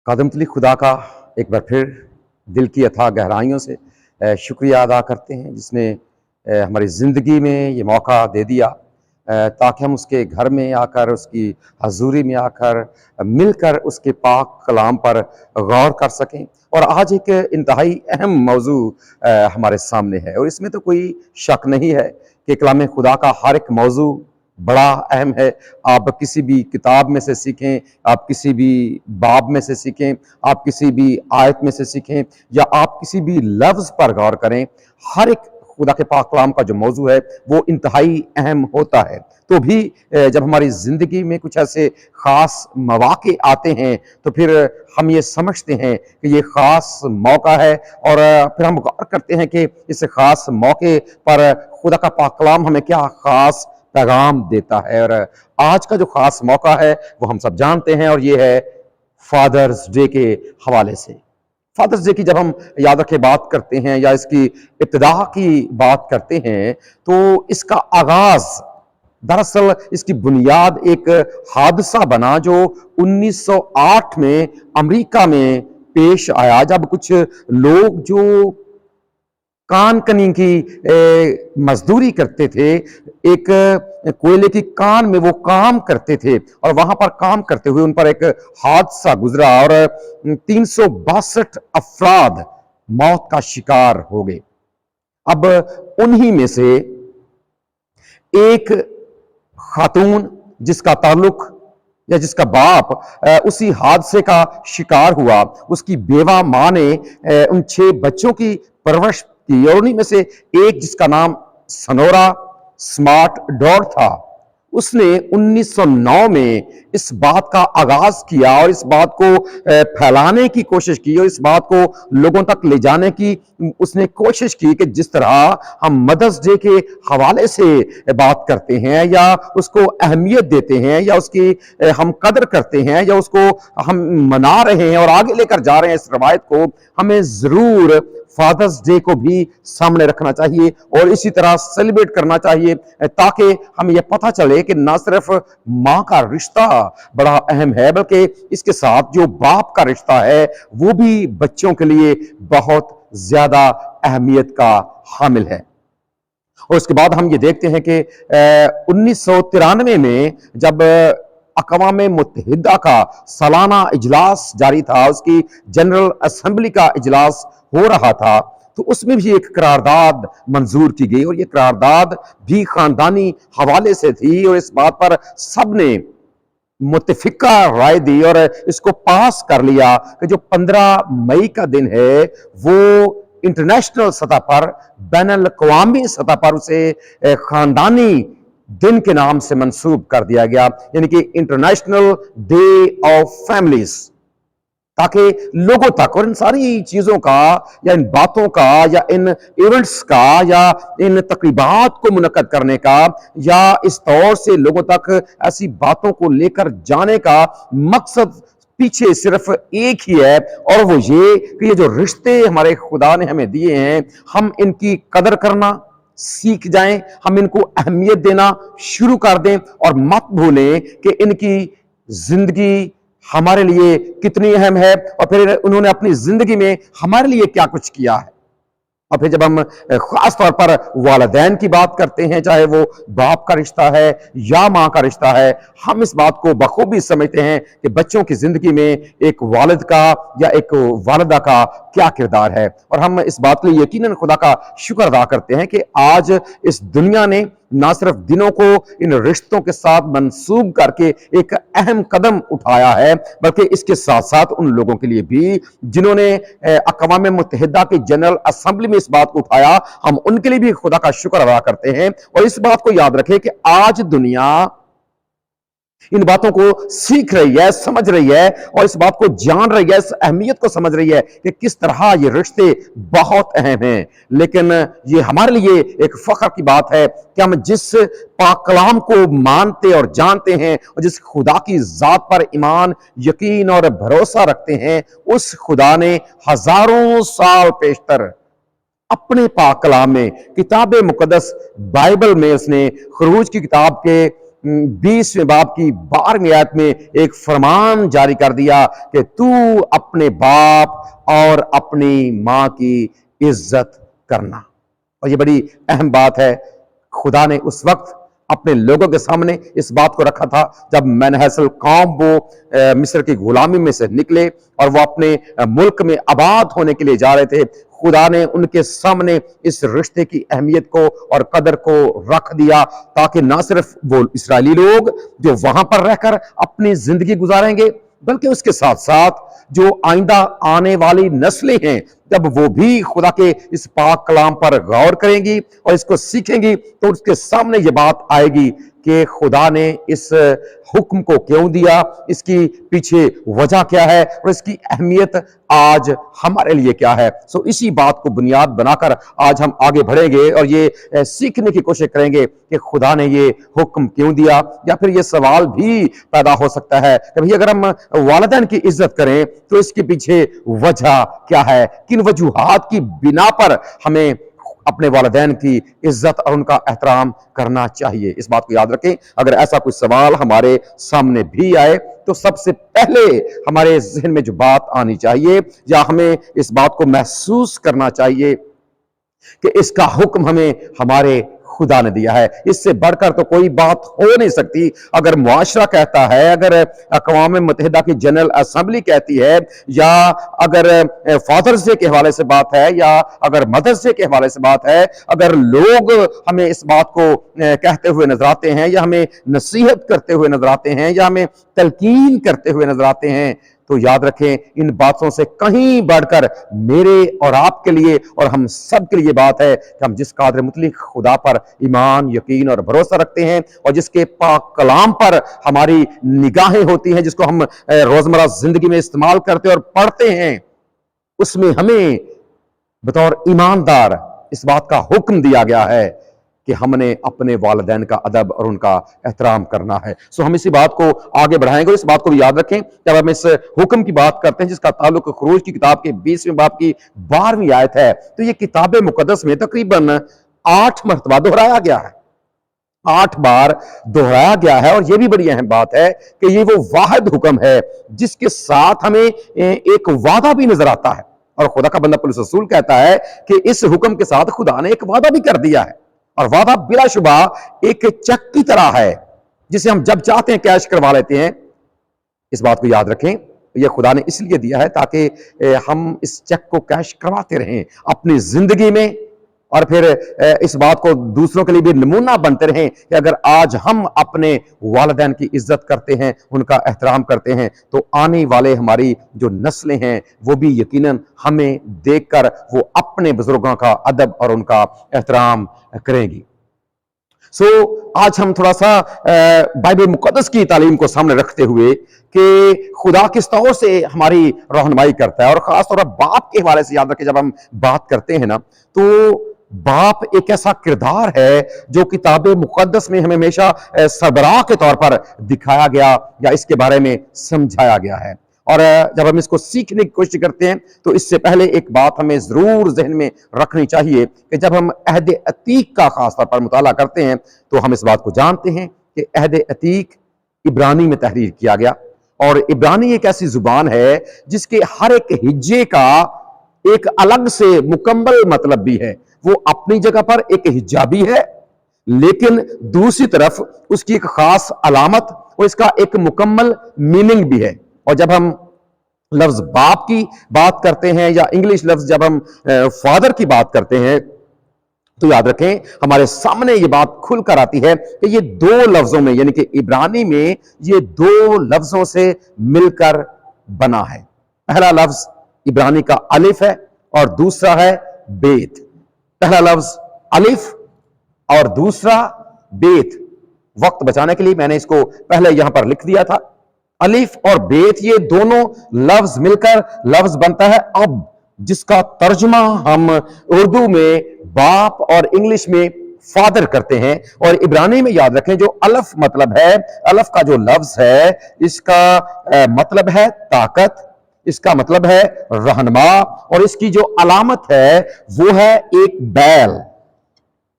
कादमतली खुदा का एक बार फिर दिल की अथाह गहराइयों से शुक्रिया अदा करते हैं, जिसने हमारी ज़िंदगी में ये मौका दे दिया ताकि हम उसके घर में आकर, उसकी हजूरी में आकर मिलकर उसके पाक कलाम पर गौर कर सकें। और आज एक इंतहाई अहम मौजू हमारे सामने है, और इसमें तो कोई शक नहीं है कि कलाम खुदा का हर एक मौजू बड़ा अहम है। आप किसी भी किताब में से सीखें, आप किसी भी बाब में से सीखें, आप किसी भी आयत में से सीखें, या आप किसी भी लफ्ज़ पर गौर करें, हर एक खुदा के पाक कलाम का जो मौजू है वो इंतहाई अहम होता है। तो भी जब हमारी ज़िंदगी में कुछ ऐसे ख़ास मौक़े आते हैं तो फिर हम ये समझते हैं कि ये ख़ास मौका है, और फिर हम गौर करते हैं कि इस ख़ास मौके पर खुदा का पाक कलाम हमें क्या ख़ास पैगाम देता है। और आज का जो खास मौका है वो हम सब जानते हैं, और ये है फादर्स डे के हवाले से। फादर्स डे की जब हम याद रखे बात करते हैं या इसकी इब्तिदा की बात करते हैं, तो इसका आगाज, दरअसल इसकी बुनियाद एक हादसा बना जो 1908 में अमेरिका में पेश आया, जब कुछ लोग जो कान कनी की मजदूरी करते थे, एक कोयले की कान में वो काम करते थे, और वहां पर काम करते हुए उन पर एक हादसा गुजरा और 362 अफराद मौत का शिकार हो गए। अब उन्हीं में से एक खातून जिसका ताल्लुक या जिसका बाप उसी हादसे का शिकार हुआ, उसकी बेवा मां ने उन 6 बच्चों की परवरिश की, और उन्हीं में से एक जिसका नाम सनोरा स्मार्ट डॉग था, उसने 1909 में इस बात का आगाज किया और इस बात को फैलाने की कोशिश की, और इस बात को लोगों तक ले जाने की उसने कोशिश की कि जिस तरह हम मदर्स डे के हवाले से बात करते हैं, या उसको अहमियत देते हैं, या उसकी हम कदर करते हैं, या उसको हम मना रहे हैं और आगे लेकर जा रहे हैं इस रवायत को, हमें जरूर फादर्स डे को भी सामने रखना चाहिए और इसी तरह सेलिब्रेट करना चाहिए, ताकि हमें यह पता चले कि ना सिर्फ मां का रिश्ता बड़ा अहम है, बल्कि इसके साथ जो बाप का रिश्ता है वो भी बच्चों के लिए बहुत ज्यादा अहमियत का हामिल है। और उसके बाद हम ये देखते हैं कि 1993 में जब अक़वाम मुत्तहिदा का सालाना इजलास जारी था, उसकी जनरल असेंबली का इजलास हो रहा था, तो उसमें भी एक करारदाद मंजूर की गई, और ये करारदाद भी खानदानी हवाले से थी, और इस बात पर सबने मुत्तफिका राय दी और इसको पास कर लिया कि जो 15 मई का दिन है वो इंटरनेशनल सतह पर, बैनुल अक़वामी सतह पर उसे खानदानी दिन के नाम से मंसूब कर दिया गया, यानी कि इंटरनेशनल डे ऑफ फैमिलीज, ताकि लोगों तक और इन सारी चीजों का या इन बातों का या इन इवेंट्स का या इन तकरीबात को मुनक्कद करने का या इस तौर से लोगों तक ऐसी बातों को लेकर जाने का मकसद पीछे सिर्फ एक ही है, और वो ये कि ये जो रिश्ते हमारे खुदा ने हमें दिए हैं, हम इनकी कदर करना सीख जाएं, हम इनको अहमियत देना शुरू कर दें, और मत भूलें कि इनकी जिंदगी हमारे लिए कितनी अहम है, और फिर उन्होंने अपनी जिंदगी में हमारे लिए क्या कुछ किया है। और फिर जब हम खास तौर पर वालिदैन की बात करते हैं, चाहे वो बाप का रिश्ता है या मां का रिश्ता है, हम इस बात को बखूबी समझते हैं कि बच्चों की जिंदगी में एक वालिद का या एक वालिदा का क्या किरदार है। और हम इस बात के लिए यकीनन खुदा का शुक्र अदा करते हैं कि आज इस दुनिया ने ना सिर्फ दिनों को इन रिश्तों के साथ मंसूब करके एक अहम कदम उठाया है, बल्कि इसके साथ साथ उन लोगों के लिए भी जिन्होंने अक़वाम मुत्तहिदा की जनरल असेंबली में इस बात को उठाया, हम उनके लिए भी खुदा का शुक्र अदा करते हैं। और इस बात को याद रखें कि आज दुनिया इन बातों को सीख रही है, समझ रही है, और इस बात को जान रही है, इस अहमियत को समझ रही है कि किस तरह ये रिश्ते बहुत अहम हैं। लेकिन ये हमारे लिए एक फख्र की बात है कि हम जिस पाक कलाम को मानते और जानते हैं और जिस खुदा की जात पर ईमान, यकीन और भरोसा रखते हैं, उस खुदा ने हजारों साल पेशतर अपने पाक कलाम में, किताब मुकद्दस बाइबल में, उसने खरूज की किताब के 20वें बाब की 12वीं आयत में एक फरमान जारी कर दिया कि तू अपने बाप और अपनी माँ की इज्जत करना। और ये बड़ी अहम बात है। खुदा ने उस वक्त अपने लोगों के सामने इस बात को रखा था जब मनहसल कौम वो मिस्र की गुलामी में से निकले और वो अपने मुल्क में आबाद होने के लिए जा रहे थे। खुदा ने उनके सामने इस रिश्ते की अहमियत को और कदर को रख दिया ताकि ना सिर्फ वो इस्राएली लोग जो वहां पर रहकर अपनी जिंदगी गुजारेंगे, बल्कि उसके साथ साथ जो आइंदा आने वाली नस्लें हैं, जब वो भी खुदा के इस पाक कलाम पर गौर करेंगी और इसको सीखेंगी तो उसके सामने ये बात आएगी कि खुदा ने इस हुक्म को क्यों दिया, इसकी पीछे वजह क्या है और इसकी अहमियत आज हमारे लिए क्या है। सो इसी बात को बुनियाद बनाकर आज हम आगे बढ़ेंगे और ये सीखने की कोशिश करेंगे कि खुदा ने ये हुक्म क्यों दिया। या फिर ये सवाल भी पैदा हो सकता है कि भाई अगर हम वालिदैन की इज्जत करें तो इसके पीछे वजह क्या है, किन वजूहात की बिना पर हमें अपने वालिदैन की इज्जत और उनका एहतराम करना चाहिए। इस बात को याद रखें, अगर ऐसा कोई सवाल हमारे सामने भी आए तो सबसे पहले हमारे ज़हन में जो बात आनी चाहिए या हमें इस बात को महसूस करना चाहिए कि इसका हुक्म हमें हमारे खुदा ने दिया है। इससे बढ़कर तो कोई बात हो नहीं सकती। अगर मुआशरा कहता है, अगर अक़वाम मुत्तहिदा की जनरल असेंबली कहती है, या अगर फादर्स डे के हवाले से बात है, या अगर मदर्स डे के हवाले से बात है, अगर लोग हमें इस बात को कहते हुए नजर आते हैं या हमें नसीहत करते हुए नजर आते हैं या हमें तलकीन करते हुए नजर आते हैं, तो याद रखें इन बातों से कहीं बढ़कर मेरे और आपके लिए और हम सब के लिए बात है कि हम जिस कादर मुतलिक खुदा पर ईमान, यकीन और भरोसा रखते हैं और जिसके पाक कलाम पर हमारी निगाहें होती हैं, जिसको हम रोजमर्रा जिंदगी में इस्तेमाल करते और पढ़ते हैं, उसमें हमें बतौर ईमानदार इस बात का हुक्म दिया गया है कि हमने अपने वालिदैन का अदब और उनका एहतराम करना है। सो हम इसी बात को आगे बढ़ाएंगे और इस बात को भी याद रखें जब हम इस हुक्म की बात करते हैं जिसका ताल्लुक खुरूज की किताब के 20वें बाब की 12वीं आयत है, तो ये किताब मुकद्दस में तकरीबन 8 मरतबा दोहराया गया है, 8 बार दोहराया गया है। और ये भी बड़ी अहम बात है कि ये वो वाहिद हुक्म है जिसके साथ हमें एक वादा भी नजर आता है। और खुदा का बंदा पौलुस रसूल कहता है कि इस हुक्म के साथ खुदा ने एक वादा भी कर दिया है, और वादा बिलाशुबा एक चेक की तरह है जिसे हम जब चाहते हैं कैश करवा लेते हैं। इस बात को याद रखें, यह खुदा ने इसलिए दिया है ताकि हम इस चेक को कैश करवाते रहें अपनी जिंदगी में, और फिर इस बात को दूसरों के लिए भी नमूना बनते रहें कि अगर आज हम अपने वालिदैन की इज्जत करते हैं, उनका एहतराम करते हैं, तो आने वाले हमारी जो नस्लें हैं वो भी यकीनन हमें देखकर वो अपने बुजुर्गों का अदब और उनका एहतराम करेंगी। आज हम थोड़ा सा बाइबल मुकद्दस की तालीम को सामने रखते हुए कि खुदा किस तरह से हमारी रहनुमाई करता है, और खासतौर पर बाप के हवाले से याद रखें जब हम बात करते हैं ना, तो बाप एक ऐसा किरदार है जो किताब मुकद्दस में हमें हमेशा सरबराह के तौर पर दिखाया गया या इसके बारे में समझाया गया है। और जब हम इसको सीखने की कोशिश करते हैं तो इससे पहले एक बात हमें जरूर जहन में रखनी चाहिए कि जब हम अहद अतीक का खास तौर पर मुताला करते हैं तो हम इस बात को जानते हैं कि अहद अतीक इब्रानी में तहरीर किया गया, और इब्रानी एक ऐसी जुबान है जिसके हर एक हिज्जे का एक अलग से मुकम्मल मतलब भी है। वो अपनी जगह पर एक हिज्जा भी है, लेकिन दूसरी तरफ उसकी एक खास अलामत और इसका एक मुकम्मल मीनिंग भी है। और जब हम लफ्ज बाप की बात करते हैं या इंग्लिश लफ्ज जब हम फादर की बात करते हैं, तो याद रखें हमारे सामने ये बात खुलकर आती है कि ये 2 लफ्जों में, यानी कि इब्रानी में ये 2 लफ्जों से मिलकर बना है। पहला लफ्ज इब्रानी का अलिफ है और दूसरा है बेत। पहला लफ्ज अलिफ और दूसरा बेत। वक्त बचाने के लिए मैंने इसको पहले यहां पर लिख दिया था। अलिफ और बेत ये दोनों लफ्ज मिलकर लफ्ज बनता है अब, जिसका तर्जुमा हम उर्दू में बाप और इंग्लिश में फादर करते हैं। और इब्रानी में याद रखें जो अलफ मतलब है, अलफ का जो लफ्ज है इसका मतलब है ताकत, इसका मतलब है रहनुमा, और इसकी जो अलामत है वो है एक बैल।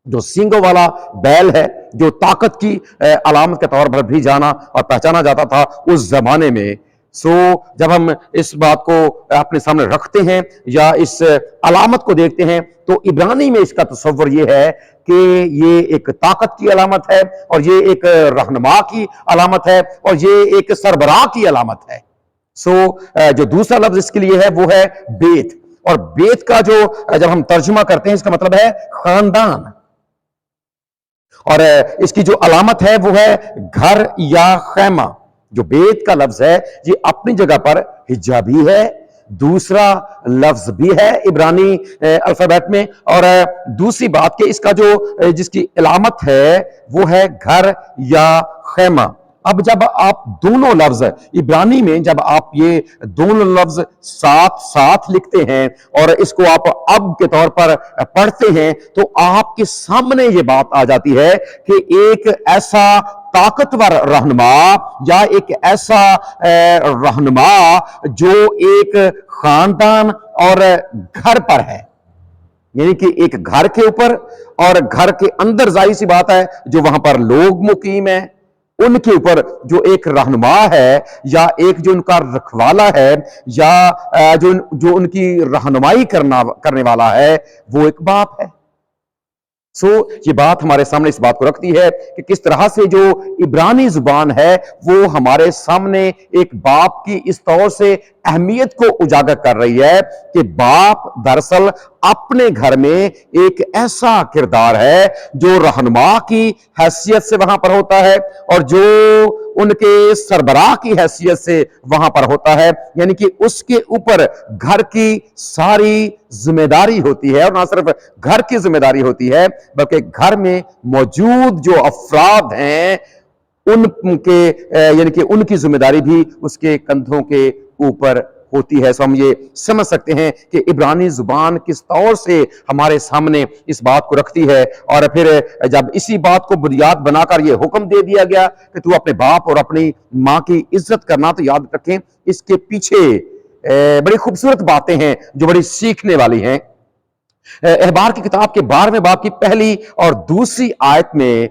जो सींगों वाला बैल है, जो ताकत की अलामत के तौर पर भी जाना और पहचाना जाता था उस जमाने में। सो जब हम इस बात को अपने सामने रखते हैं या इस अलामत को देखते हैं, तो इब्रानी में इसका तस्वर ये है कि ये एक ताकत की अलामत है, और ये एक रहनुमा की अलामत है, और ये एक सरबराह की अलामत है। सो जो दूसरा लफ्ज इसके लिए है वो है बेत, और बेत का जो जब हम तर्जुमा करते हैं इसका मतलब है खानदान, और इसकी जो अलामत है वो है घर या खैमा। जो बेत का लफ्ज है ये अपनी जगह पर हिज्जा भी है, दूसरा लफ्ज भी है इब्रानी अल्फाबेट में, और दूसरी बात कि इसका जो जिसकी अलामत है वो है घर या खैमा। अब जब आप दोनों लफ्ज इब्रानी में जब आप ये दोनों लफ्ज साथ साथ लिखते हैं और इसको आप अब के तौर पर पढ़ते हैं, तो आपके सामने ये बात आ जाती है कि एक ऐसा ताकतवर रहनुमा या एक ऐसा रहनुमा जो एक खानदान और घर पर है, यानी कि एक घर के ऊपर और घर के अंदर जाहिर सी बात है जो वहां पर लोग मुकीम है उनके ऊपर जो एक रहनुमा है या एक जो उनका रखवाला है या जो उनकी रहनुमाई करने वाला है, वो एक बाप है। सो ये बात हमारे सामने इस बात को रखती है कि किस तरह से जो इब्रानी जुबान है वो हमारे सामने एक बाप की इस तौर से अहमियत को उजागर कर रही है कि बाप दरअसल अपने घर में एक ऐसा किरदार है जो रहनुमा की हैसियत से वहां पर होता है और जो उनके सरबराह की हैसियत से वहां पर होता है, यानी कि उसके ऊपर घर की सारी जिम्मेदारी होती है, और ना सिर्फ घर की जिम्मेदारी होती है बल्कि घर में मौजूद जो अफराद हैं उनके यानी कि उनकी जिम्मेदारी भी उसके कंधों के ऊपर होती है। सो हम ये समझ सकते हैं कि इब्रानी जुबान किस तौर से हमारे सामने इस बात को रखती है। और फिर जब इसी बात को बुनियाद बनाकर ये हुक्म दे दिया गया कि तू अपने बाप और अपनी माँ की इज्जत करना, तो याद रखें इसके पीछे बड़ी खूबसूरत बातें हैं जो बड़ी सीखने वाली हैं। अहबार की किताब के 12वें बाब की पहली और दूसरी आयत में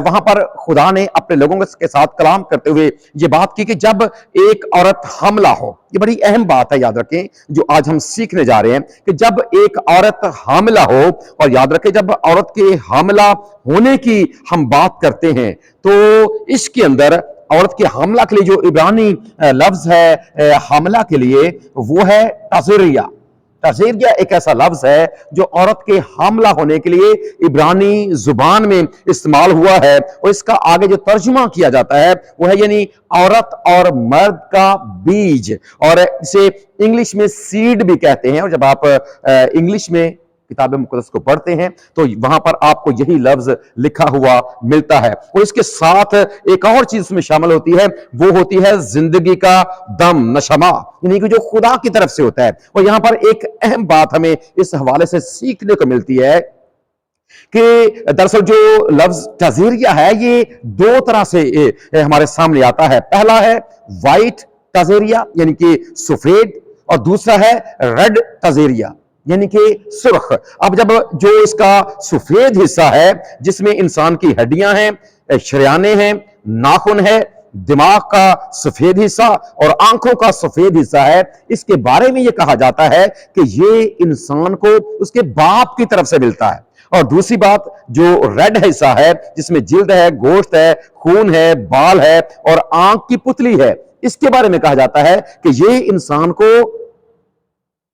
वहां पर खुदा ने अपने लोगों के साथ कलाम करते हुए ये बात की कि जब एक औरत हामला हो, ये बड़ी अहम बात है, याद रखें जो आज हम सीखने जा रहे हैं कि जब एक औरत हामला हो, और याद रखें जब औरत के हामला होने की हम बात करते हैं तो इसके अंदर औरत के हामला के लिए जो इब्रानी लफ्ज है हामला के लिए वो है तज़रिया। तज़रिया एक ऐसा लफ्ज है जो औरत के हामला होने के लिए इब्रानी जुबान में इस्तेमाल हुआ है, और इसका आगे जो तर्जुमा किया जाता है वो है यानी औरत और मर्द का बीज, और इसे इंग्लिश में सीड भी कहते हैं। और जब आप इंग्लिश में किताब मुक़द्दस को पढ़ते हैं तो वहां पर आपको यही लफ्ज लिखा हुआ मिलता है। और इसके साथ एक और चीज उसमें शामिल होती है, वो होती है जिंदगी का दम, नशमा, यानी कि जो खुदा की तरफ से होता है। और यहां पर एक अहम बात हमें इस हवाले से सीखने को मिलती है कि दरअसल जो लफ्ज तज़रिया है ये दो तरह से हमारे सामने आता है। पहला है वाइट तज़रिया यानी कि सफेद, और दूसरा है रेड तज़रिया यानी कि सुर्ख। अब जब जो इसका सफेद हिस्सा है जिसमें इंसान की हड्डियां हैं, शरियाने हैं, नाखून है, दिमाग का सफेद हिस्सा और आंखों का सफेद हिस्सा है, इसके बारे में यह कहा जाता है कि ये इंसान को उसके बाप की तरफ से मिलता है। और दूसरी बात जो रेड हिस्सा है जिसमें जिल्द है, गोश्त है, खून है, बाल है और आंख की पुतली है, इसके बारे में कहा जाता है कि ये इंसान को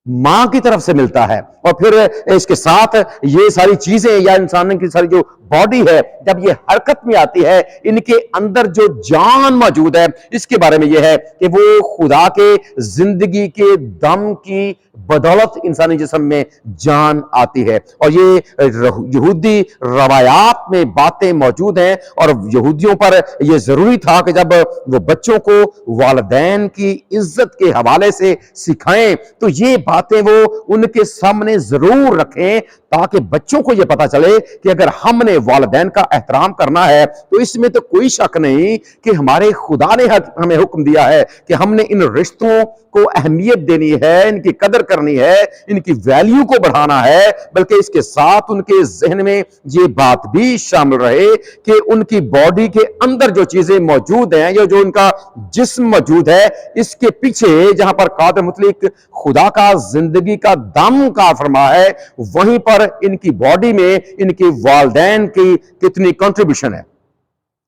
मां की तरफ से मिलता है। और फिर इसके साथ ये सारी चीजें या इंसान की सारी जो बॉडी है जब ये हरकत में आती है, इनके अंदर जो जान मौजूद है इसके बारे में यह है कि वो खुदा के जिंदगी के दम की बदौलत इंसानी जिस्म में जान आती है। और ये यहूदी रवायात में बातें मौजूद हैं, और यहूदियों पर यह जरूरी था कि जब वो बच्चों को वालिदैन की इज्जत के हवाले से सिखाएं तो ये باتیں وہ उनके सामने जरूर रखें, ताकि बच्चों को यह पता चले कि अगर हमने वालिदैन का एहतराम करना है तो इसमें तो कोई शक नहीं कि हमारे खुदा ने हमें हुक्म दिया है कि हमने इन रिश्तों को अहमियत देनी है, इनकी कदर करनी है, इनकी वैल्यू को बढ़ाना है, बल्कि इसके साथ उनके ज़हन में ये बात भी शामिल रहे कि उनकी बॉडी के अंदर जो चीजें मौजूद हैं या जो उनका जिस्म मौजूद है, इसके पीछे जहां पर कादिर मुतलक खुदा का जिंदगी का दम का फरमा है, वहीं पर इनकी बॉडी में इनके वालिदैन की कितनी कंट्रीब्यूशन है,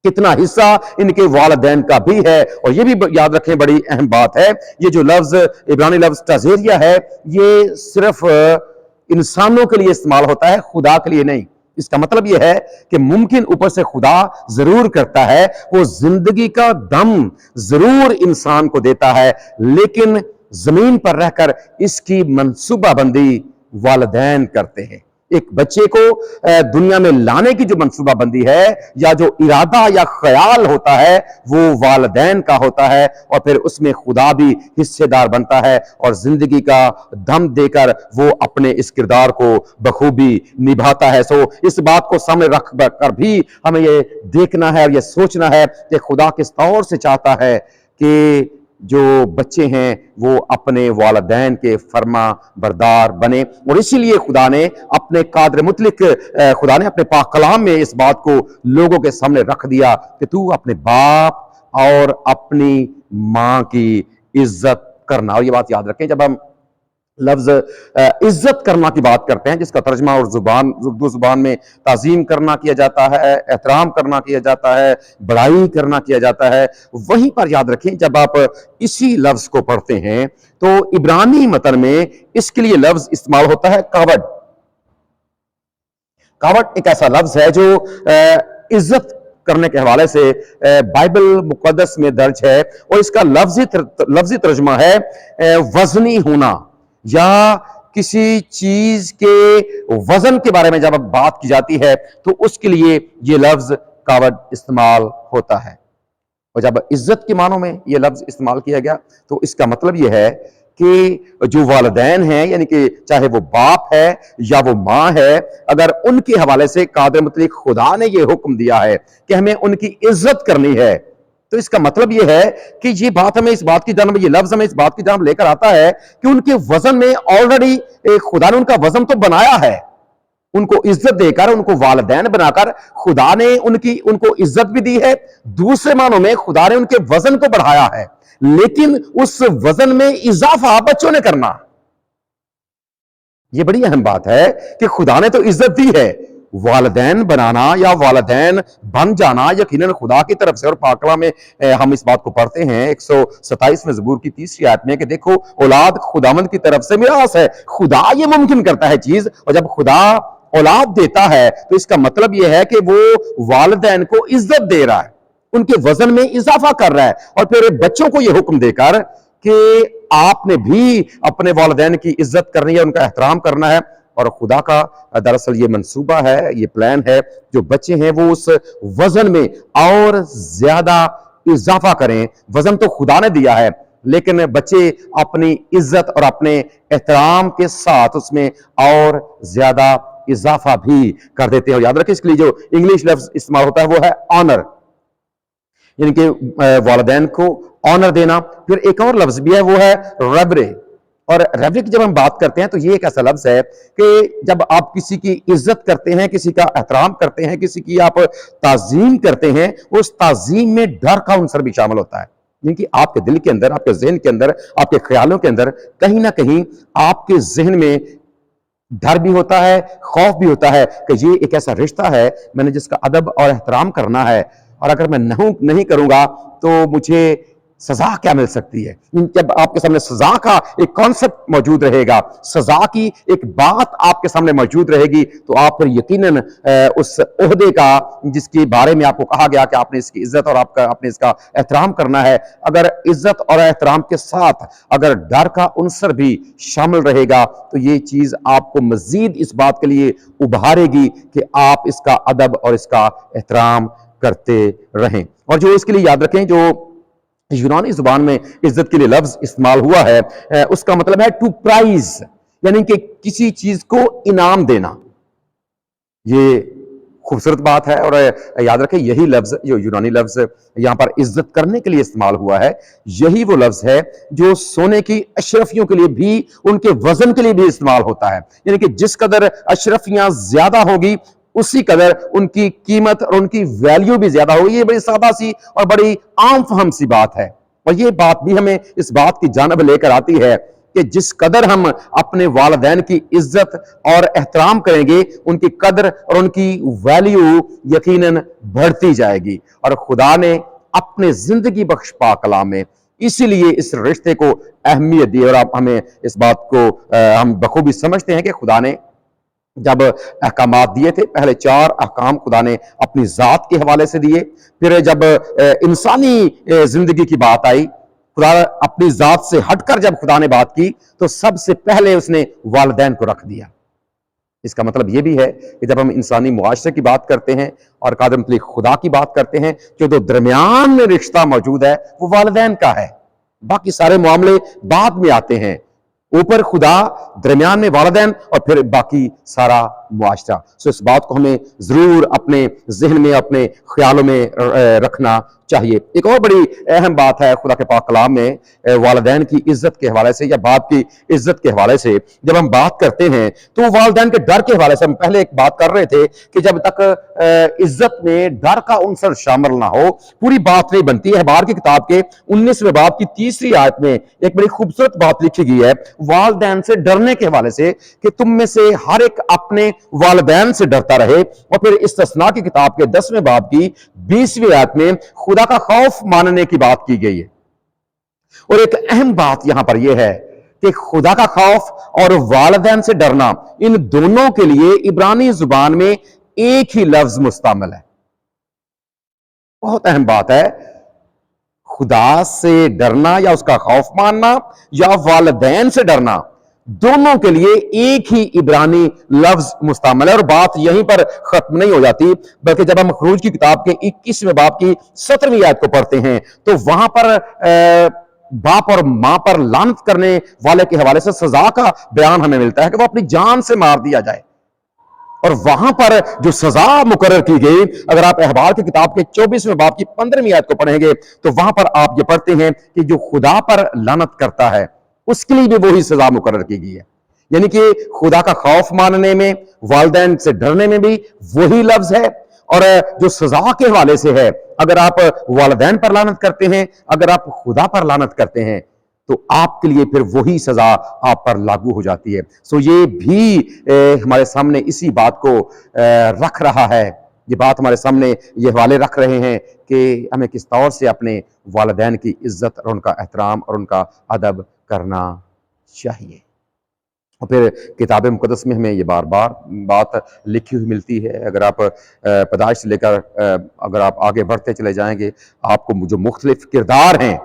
कितना हिस्सा इनके वालिदैन का भी है। और ये भी याद रखें, बड़ी अहम बात है, ये जो लफ्ज इब्रानी लफ्ज तज़ेरिया है, ये सिर्फ इंसानों के लिए इस्तेमाल होता है, खुदा के लिए नहीं। इसका मतलब यह है कि मुमकिन ऊपर से खुदा जरूर करता है, वो जिंदगी का दम जरूर इंसान को देता है, लेकिन जमीन पर रहकर इसकी मंसूबाबंदी वालिदैन करते हैं। एक बच्चे को दुनिया में लाने की जो मंसूबाबंदी है या जो इरादा या ख्याल होता है, वो वालिदैन का होता है, और फिर उसमें खुदा भी हिस्सेदार बनता है और जिंदगी का दम देकर वो अपने इस किरदार को बखूबी निभाता है। सो इस बात को सामने रख कर भी हमें ये देखना है और ये सोचना है कि खुदा किस तौर से चाहता है कि जो बच्चे हैं वो अपने वालिदैन के फर्मा बरदार बने। और इसीलिए खुदा ने अपने कादिर मुतलक खुदा ने अपने पाक कलाम में इस बात को लोगों के सामने रख दिया कि तू अपने बाप और अपनी मां की इज्जत करना। और ये बात याद रखें, जब हम लफ्ज इज्जत करना की बात करते हैं, जिसका तर्जमा और उर्दू जुबान में ताजीम करना किया जाता है, एहतराम करना किया जाता है, बड़ाई करना किया जाता है, वहीं पर याद रखें जब आप इसी लफ्ज को पढ़ते हैं तो इब्रानी मतन में इसके लिए लफ्ज इस्तेमाल होता है कावड। कावड एक ऐसा लफ्ज है जो इज्जत करने के हवाले से बाइबल मुकद्दस में दर्ज है, और इसका लफ्जी तर्जुमा है वजनी होना, या किसी चीज के वजन के बारे में जब बात की जाती है तो उसके लिए यह लफ्ज कावड इस्तेमाल होता है। और जब इज्जत के मानों में यह लफ्ज इस्तेमाल किया गया तो इसका मतलब यह है कि जो वालिदैन हैं, यानी कि चाहे वो बाप है या वो मां है, अगर उनके हवाले से कादिर मुतलक खुदा ने यह हुक्म दिया है कि हमें उनकी इज्जत करनी है, तो इसका मतलब यह है कि ये बात हमें इस बात की जानब, ये लफ्ज हमें इस बात की जानब लेकर आता है कि उनके वजन में ऑलरेडी खुदा ने उनका वजन तो बनाया है, उनको इज्जत देकर, उनको वालिदैन बनाकर खुदा ने उनको इज्जत भी दी है। दूसरे मानों में खुदा ने उनके वजन को बढ़ाया है, लेकिन उस वजन में इजाफा बच्चों ने करना। यह बड़ी अहम बात है कि खुदा ने तो इज्जत दी है, वालिदैन बनाना या वालिदैन बन जाना यकीनन खुदा की तरफ से। और पाकला में हम इस बात को पढ़ते हैं 127 में ज़बूर की 3री आयत में कि देखो औलाद खुदावंद की तरफ से मिरास है। खुदा ये मुमकिन करता है चीज, और जब खुदा औलाद देता है तो इसका मतलब यह है कि वो वालिदैन को इज्जत दे रहा है, उनके वजन में इजाफा कर रहा है, और फिर बच्चों को यह हुक्म देकर कि आपने भी अपने वालिदैन की इज्जत करनी है, उनका एहतराम करना है। और खुदा का दरअसल ये मंसूबा है, ये प्लान है, जो बच्चे हैं वो उस वजन में और ज्यादा इजाफा करें। वजन तो खुदा ने दिया है, लेकिन बच्चे अपनी इज्जत और अपने एहतराम के साथ उसमें और ज्यादा इजाफा भी कर देते हैं। और याद रखें, इसके लिए जो इंग्लिश लफ्ज इस्तेमाल होता है वो है ऑनर, यानी कि वालिदैन को ऑनर देना। फिर एक और लफ्ज भी है, वो है रेवरे। और रेवरे की जब हम बात करते हैं तो ये एक ऐसा लफ्ज है कि जब आप किसी की इज्जत करते हैं, किसी का एहतराम करते हैं, किसी की आप ताजीम करते हैं, उस ताजीम में डर का अंसर भी शामिल होता है, यानी आपके दिल के अंदर, आपके जहन के अंदर, आपके ख्यालों के अंदर कहीं ना कहीं आपके जहन में डर भी होता है, खौफ भी होता है कि ये एक ऐसा रिश्ता है मैंने जिसका अदब और एहतराम करना है, और अगर मैं नहीं करूंगा तो मुझे सजा क्या मिल सकती है। जब आपके सामने सजा का एक कॉन्सेप्ट मौजूद रहेगा, सजा की एक बात आपके सामने मौजूद रहेगी, तो आप फिर यकीनन उस ओहदे का जिसके बारे में आपको कहा गया कि आपने इसकी इज्जत और आपने इसका एहतराम करना है, अगर इज्जत और एहतराम के साथ अगर डर का अंसर भी शामिल रहेगा तो ये चीज आपको मजीद इस बात के लिए उभारेगी कि आप इसका अदब और इसका एहतराम करते रहें। और जो इसके लिए याद रखें, जो یونانی زبان میں عزت کے لیے لفظ استعمال ہوا ہے، اس کا مطلب ہے ٹو پرائز، یعنی کہ کسی چیز کو انعام دینا۔ یہ خوبصورت بات ہے، اور یاد رکھیں یہی لفظ جو یونانی لفظ یہاں پر عزت کرنے کے لیے استعمال ہوا ہے، یہی وہ لفظ ہے جو سونے کی اشرفیوں کے لیے بھی، ان کے وزن کے لیے بھی استعمال ہوتا ہے، یعنی کہ جس قدر اشرفیاں زیادہ ہوگی اسی قدر ان کی قیمت اور ان کی ویلیو بھی زیادہ ہوگی۔ یہ بڑی سادہ سی اور بڑی عام فہم سی بات ہے، اور یہ بات بھی ہمیں اس بات کی جانب لے کر آتی ہے کہ جس قدر ہم اپنے والدین کی عزت اور احترام کریں گے، ان کی قدر اور ان کی ویلیو یقیناً بڑھتی جائے گی۔ اور خدا نے اپنے زندگی بخش پاک کلام میں اسی لیے اس رشتے کو اہمیت دی، اور آپ ہمیں اس بات کو ہم بخوبی سمجھتے ہیں کہ خدا نے جب احکامات دیے تھے، پہلے 4 احکام خدا نے اپنی ذات کے حوالے سے دیے، پھر جب انسانی زندگی کی بات آئی، خدا اپنی ذات سے ہٹ کر جب خدا نے بات کی تو سب سے پہلے اس نے والدین کو رکھ دیا۔ اس کا مطلب یہ بھی ہے کہ جب ہم انسانی معاشرے کی بات کرتے ہیں اور قادر مطلق خدا کی بات کرتے ہیں، جو درمیان میں رشتہ موجود ہے وہ والدین کا ہے، باقی سارے معاملے بعد میں آتے ہیں، اوپر خدا، درمیان میں والدین، اور پھر باقی سارا معاشرہ۔ اس بات کو ہمیں ضرور اپنے ذہن میں، اپنے خیالوں میں رکھنا چاہیے۔ ایک اور بڑی اہم بات ہے خدا کے پاک کلام میں والدین کی عزت کے حوالے سے یا باپ کی عزت کے حوالے سے جب ہم بات کرتے ہیں تو والدین کے ڈر کے حوالے سے ہم پہلے ایک بات کر رہے تھے کہ جب تک عزت میں ڈر کا عنصر شامل نہ ہو پوری بات نہیں بنتی ہے۔ احبار کی کتاب کے 19ویں باب کی 3 آیت میں ایک بڑی خوبصورت بات لکھی گئی ہے والدین سے ڈرنے کے حوالے سے کہ تم میں سے ہر ایک اپنے والدین سے ڈرتا رہے، اور پھر استثناء کی کتاب کے 10ویں باب کی 20ویں آیت میں خدا کا خوف ماننے کی بات کی گئی ہے۔ اور ایک اہم بات یہاں پر یہ ہے کہ خدا کا خوف اور والدین سے ڈرنا، ان دونوں کے لیے عبرانی زبان میں ایک ہی لفظ مستعمل ہے۔ بہت اہم بات ہے، خدا سے ڈرنا یا اس کا خوف ماننا یا والدین سے ڈرنا، دونوں کے لیے ایک ہی عبرانی لفظ مستعمل ہے۔ اور بات یہیں پر ختم نہیں ہو جاتی، بلکہ جب ہم خروج کی کتاب کے 21ویں باب کی 17ویں آیت کو پڑھتے ہیں تو وہاں پر باپ اور ماں پر لعنت کرنے والے کے حوالے سے سزا کا بیان ہمیں ملتا ہے کہ وہ اپنی جان سے مار دیا جائے، اور وہاں پر جو سزا مقرر کی گئی، اگر آپ احبار کی کتاب کے 24ویں باب کی 15ویں آیت کو پڑھیں گے تو وہاں پر آپ یہ پڑھتے ہیں کہ جو خدا پر لعنت کرتا ہے اس کے لیے بھی وہی سزا مقرر کی گئی ہے۔ یعنی کہ خدا کا خوف ماننے میں، والدین سے ڈرنے میں بھی وہی لفظ ہے، اور جو سزا کے حوالے سے ہے، اگر آپ والدین پر لعنت کرتے ہیں، اگر آپ خدا پر لعنت کرتے ہیں تو آپ کے لیے پھر وہی سزا آپ پر لاگو ہو جاتی ہے۔ سو یہ بھی ہمارے سامنے اسی بات کو رکھ رہا ہے، یہ بات ہمارے سامنے یہ حوالے رکھ رہے ہیں کہ ہمیں کس طور سے اپنے والدین کی عزت اور ان کا احترام اور ان کا ادب کرنا چاہیے۔ اور پھر کتاب مقدس میں ہمیں یہ بار بار بات لکھی ہوئی ملتی ہے۔ اگر آپ پیدائش سے لے کر اگر آپ آگے بڑھتے چلے جائیں گے، آپ کو جو مختلف کردار ہیں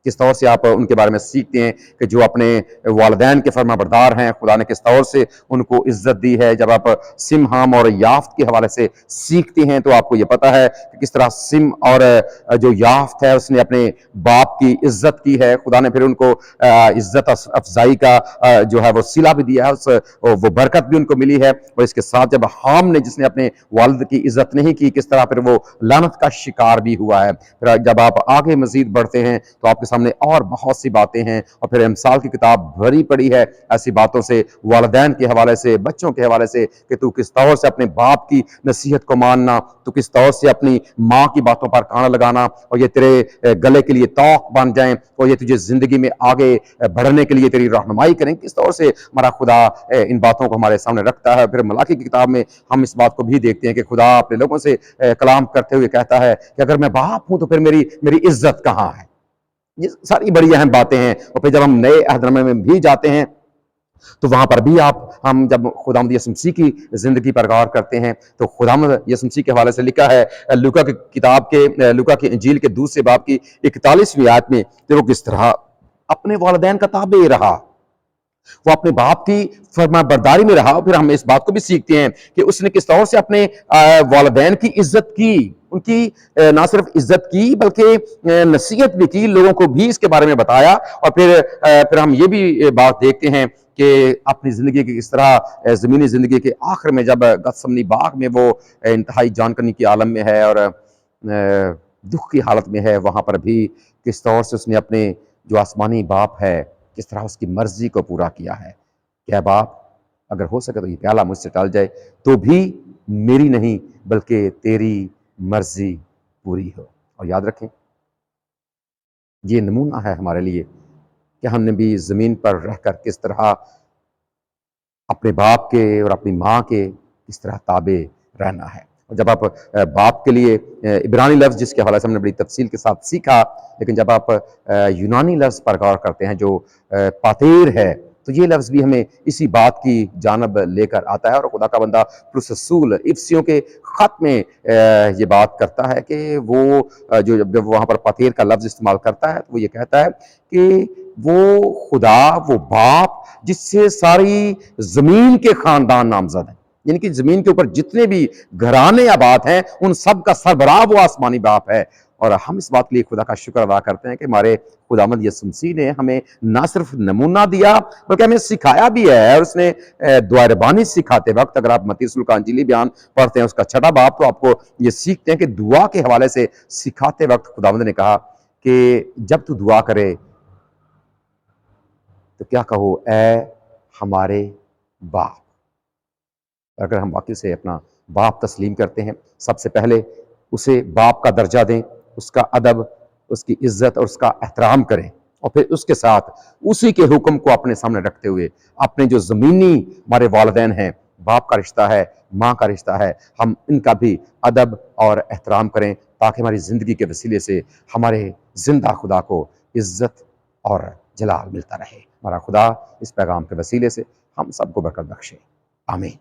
کس طور سے آپ ان کے بارے میں سیکھتے ہیں کہ جو اپنے والدین کے فرما بردار ہیں، خدا نے کس طور سے ان کو عزت دی ہے۔ جب آپ سم، ہام اور یافت کے حوالے سے سیکھتے ہیں تو آپ کو یہ پتا ہے کہ کس طرح سم اور جو یافت ہے اس نے اپنے باپ کی عزت کی ہے، خدا نے پھر ان کو عزت افزائی کا جو ہے وہ صلہ بھی دیا ہے، وہ برکت بھی ان کو ملی ہے۔ اور اس کے ساتھ جب حام نے، جس نے اپنے والد کی عزت نہیں کی، کس طرح پھر وہ لعنت کا شکار بھی ہوا ہے۔ پھر جب آپ آگے مزید بڑھتے ہیں تو آپ کے سامنے اور بہت سی باتیں ہیں، اور پھر امثال کی کتاب بھری پڑی ہے ایسی باتوں سے، والدین کے حوالے سے، بچوں کے حوالے سے، کہ تو کس طور سے اپنے باپ کی نصیحت کو ماننا، تو کس طور سے اپنی ماں کی باتوں پر کان لگانا، اور یہ تیرے گلے کے لیے توق بن جائیں، اور یہ تجھے زندگی میں آگے بڑھنے کے لیے تیری رہنمائی کریں۔ کس طور سے ہمارا خدا ان باتوں کو ہمارے سامنے رکھتا ہے۔ پھر ملاکی کی کتاب میں ہم اس بات کو بھی دیکھتے ہیں کہ خدا اپنے لوگوں سے کلام کرتے ہوئے کہتا ہے کہ اگر میں باپ ہوں تو پھر میری عزت کہاں ہے۔ یہ ساری بڑی اہم باتیں ہیں۔ اور پھر جب ہم نئے عہد نامے میں بھی جاتے ہیں تو وہاں پر بھی ہم جب خداوند یسوع مسیح کی زندگی پر غور کرتے ہیں تو خداوند یسوع مسیح کے حوالے سے لکھا ہے لوکا کی کتاب کے لوکا کی انجیل کے 2 باب کی 41ویں آیت میں کہ وہ کس طرح اپنے والدین کا تابع رہا وہ اپنے باپ کی فرما برداری میں رہا. پھر ہم اس بات کو بھی سیکھتے ہیں کہ اس نے کس طور سے اپنے والدین کی عزت کی، ان کی نہ صرف عزت کی بلکہ نصیحت بھی کی، لوگوں کو بھی اس کے بارے میں بتایا. اور پھر ہم یہ بھی بات دیکھتے ہیں کہ اپنی زندگی کی اس طرح زمینی زندگی کے آخر میں جب گتسمنی باغ میں وہ انتہائی جان کنی کی عالم میں ہے اور دکھ کی حالت میں ہے، وہاں پر بھی کس طور سے اس نے اپنے جو آسمانی باپ ہے کس طرح اس کی مرضی کو پورا کیا ہے کہ اے باپ اگر ہو سکے تو یہ پیالہ مجھ سے ٹل جائے، تو بھی میری نہیں بلکہ تیری مرضی پوری ہو. اور یاد رکھیں یہ نمونہ ہے ہمارے لیے کہ ہم نے بھی زمین پر رہ کر کس طرح اپنے باپ کے اور اپنی ماں کے کس طرح تابع رہنا ہے. اور جب آپ باپ کے لیے عبرانی لفظ جس کے حوالے سے ہم نے بڑی تفصیل کے ساتھ سیکھا، لیکن جب آپ یونانی لفظ پر غور کرتے ہیں جو پاتیر ہے، تو یہ لفظ بھی ہمیں اسی بات کی جانب لے کر آتا ہے. اور خدا کا بندہ پولس رسول افسیوں کے خط میں یہ بات کرتا ہے کہ وہ جب وہاں پر پاتیر کا لفظ استعمال کرتا ہے تو وہ یہ کہتا ہے کہ وہ خدا، وہ باپ جس سے ساری زمین کے خاندان نامزد ہیں، یعنی کہ زمین کے اوپر جتنے بھی گھرانے آباد ہیں ان سب کا سربراہ وہ آسمانی باپ ہے. اور ہم اس بات کے لیے خدا کا شکر ادا کرتے ہیں کہ ہمارے خداوند یسوع مسیح نے ہمیں نہ صرف نمونہ دیا بلکہ ہمیں سکھایا بھی ہے. اور اس نے دعا ربانی سکھاتے وقت، اگر آپ متی رسول کا انجیلی بیان پڑھتے ہیں اس کا 6واں باب، تو آپ کو یہ سیکھتے ہیں کہ دعا کے حوالے سے سکھاتے وقت خداوند نے کہا کہ جب تو دعا کرے تو کیا کہو، اے ہمارے باپ. اگر ہم واقعی سے اپنا باپ تسلیم کرتے ہیں، سب سے پہلے اسے باپ کا درجہ دیں، اس کا ادب، اس کی عزت اور اس کا احترام کریں. اور پھر اس کے ساتھ اسی کے حکم کو اپنے سامنے رکھتے ہوئے اپنے جو زمینی ہمارے والدین ہیں، باپ کا رشتہ ہے، ماں کا رشتہ ہے، ہم ان کا بھی ادب اور احترام کریں تاکہ ہماری زندگی کے وسیلے سے ہمارے زندہ خدا کو عزت اور جلال ملتا رہے. ہمارا خدا اس پیغام کے وسیلے سے ہم سب کو برکت بخشے. آمین.